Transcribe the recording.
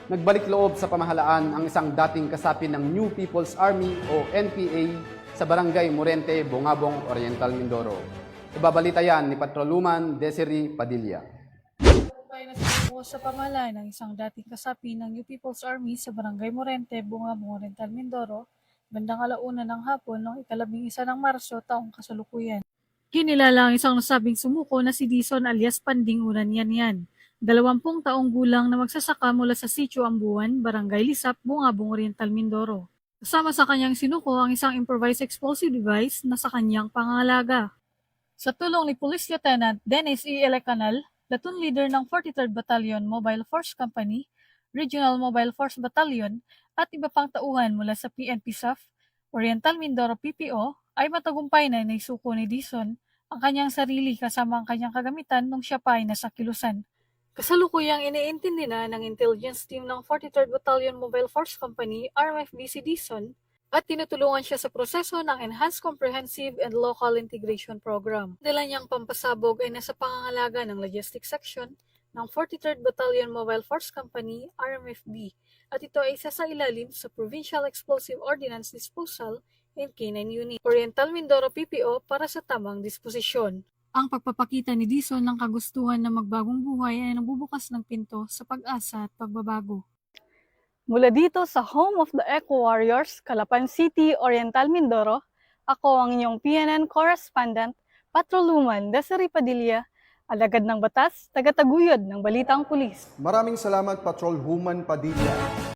Nagbalik loob sa pamahalaan ang isang dating kasapi ng New People's Army o NPA sa Barangay Morente, Bungabong, Oriental Mindoro. Ibabalita yan ni Patrolwoman Desiree Padilla. Tayo nasusuko sa pamahalaan ng isang dating kasapi ng New People's Army sa Barangay Morente, Bungabong, Oriental Mindoro, bandang 1:00 ng hapon noong 11 ng Marso taong kasalukuyan. Kinilala ang isang nasabing sumuko na si Dison alias Panding Unan Yan. 20 taong gulang na magsasaka mula sa Sitio Ambuan, Barangay Lisap, Bungabong, Oriental Mindoro. Kasama sa kanyang sinuko ang isang improvised explosive device na sa kanyang pangangalaga. Sa tulong ni Police Lieutenant Dennis E. Elecanal, platoon leader ng 43rd Battalion Mobile Force Company, Regional Mobile Force Battalion, at iba pang tauhan mula sa PNP SAF, Oriental Mindoro PPO, ay matagumpay na naisuko ni Dison ang kanyang sarili kasama ang kanyang kagamitan nung siya pa ay nasa kilusan. Kasalukuyang iniintindi na ng intelligence team ng 43rd Battalion Mobile Force Company, RMFB si Dison, at tinutulungan siya sa proseso ng Enhanced Comprehensive and Local Integration Program. Dala niyang pampasabog ay nasa pangangalaga ng Logistics Section ng 43rd Battalion Mobile Force Company, RMFB, at ito ay isa sa ilalim sa Provincial Explosive Ordnance Disposal and K9 Unit, Oriental Mindoro PPO para sa tamang disposisyon. Ang pagpapakita ni Dison ng kagustuhan na magbagong buhay ay nagbubukas ng pinto sa pag-asa at pagbabago. Mula dito sa home of the Eco Warriors, Calapan City, Oriental Mindoro, ako ang inyong PNN correspondent, Patrolwoman Desiree Padilla, alagad ng batas, tagataguyod ng balitang pulis. Maraming salamat, Patrolwoman Padilla.